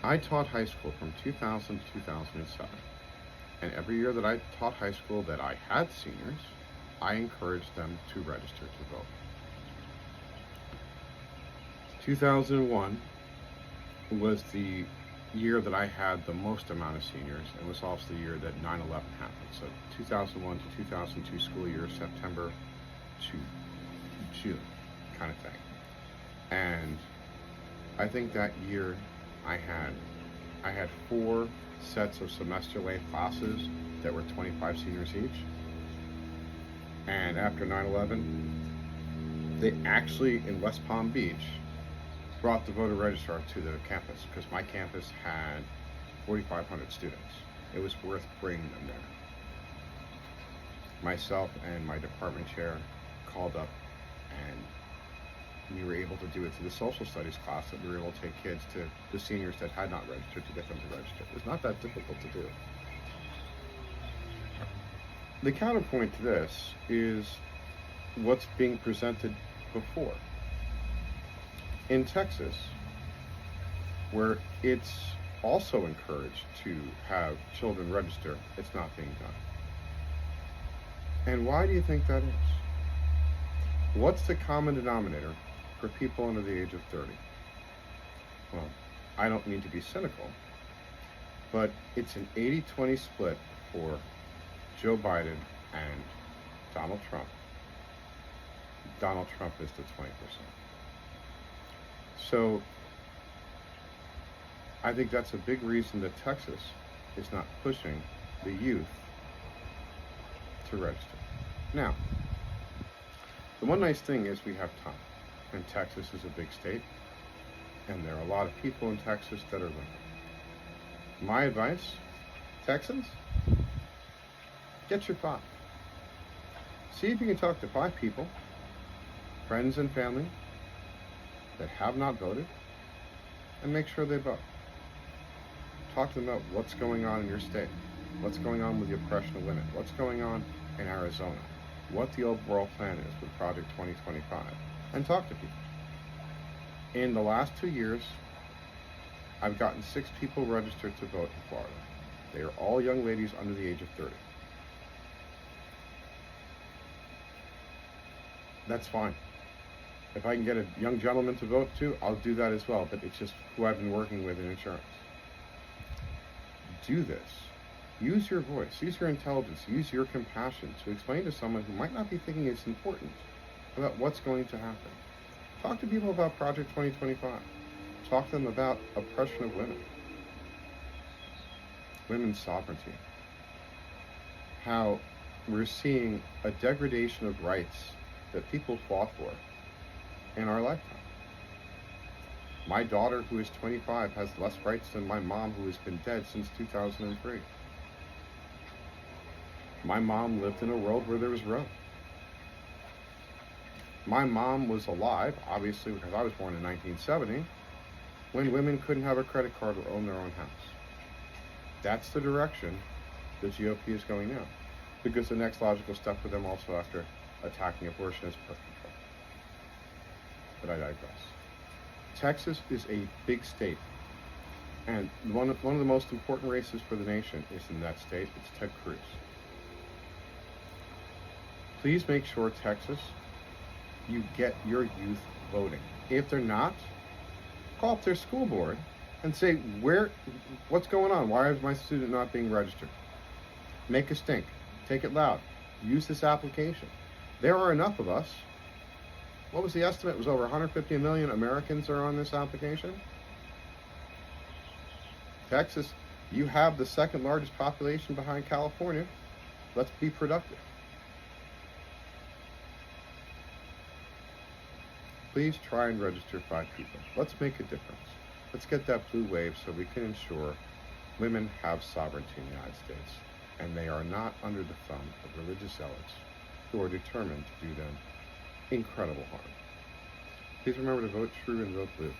I taught high school from 2000 to 2007. And every year that I taught high school that I had seniors, I encouraged them to register to vote. 2001 was the year that I had the most amount of seniors, and was also the year that 9/11 happened. So 2001 to 2002 school year, September to June kind of thing. And I think that year I had I had four sets of semester length classes that were 25 seniors each. And after 9/11, they actually in West Palm Beach brought the voter registrar to the campus because my campus had 4,500 students. It was worth bringing them there. Myself and my department chair called up, and we were able to do it through the social studies class, that we were able to take kids to the seniors that had not registered to get them to register. It's not that difficult to do. The counterpoint to this is what's being presented before. In Texas, where it's also encouraged to have children register, it's not being done. And why do you think that is? What's the common denominator for people under the age of 30? Well, I don't mean to be cynical, but it's an 80-20 split for Joe Biden and Donald Trump. Donald Trump is the 20%. So I think that's a big reason that Texas is not pushing the youth to register. Now, the one nice thing is we have time, and Texas is a big state, and there are a lot of people in Texas that are women. My advice, Texans, get your 5. See if you can talk to 5 people, friends and family, that have not voted, and make sure they vote. Talk to them about what's going on in your state, what's going on with the oppression of women, what's going on in Arizona, what the overall plan is with Project 2025, and talk to people. In the last 2 years, I've gotten 6 people registered to vote in Florida. They are all young ladies under the age of 30. That's fine. If I can get a young gentleman to vote too, I'll do that as well, but it's just who I've been working with in insurance. Do this. Use your voice, use your intelligence, use your compassion to explain to someone who might not be thinking it's important about what's going to happen. Talk to people about Project 2025. Talk to them about oppression of women, women's sovereignty, how we're seeing a degradation of rights that people fought for in our lifetime. My daughter, who is 25, has less rights than my mom, who has been dead since 2003. My mom lived in a world where there was Roe. My mom was alive, obviously, because I was born in 1970, when women couldn't have a credit card or own their own house. That's the direction the GOP is going now, because the next logical step for them also after attacking abortion is birth control. But I digress. Texas is a big state, and one of the most important races for the nation is in that state. It's Ted Cruz. Please make sure, Texas, you get your youth voting. If they're not, call up their school board and say, what's going on? Why is my student not being registered? Make a stink. Take it loud. Use this application. There are enough of us. What was the estimate? It was over 150 million Americans are on this application. Texas, you have the second largest population behind California. Let's be productive. Please try and register 5 people. Let's make a difference. Let's get that blue wave so we can ensure women have sovereignty in the United States, and they are not under the thumb of religious zealots who are determined to do them incredible harm. Please remember to vote true and vote blue.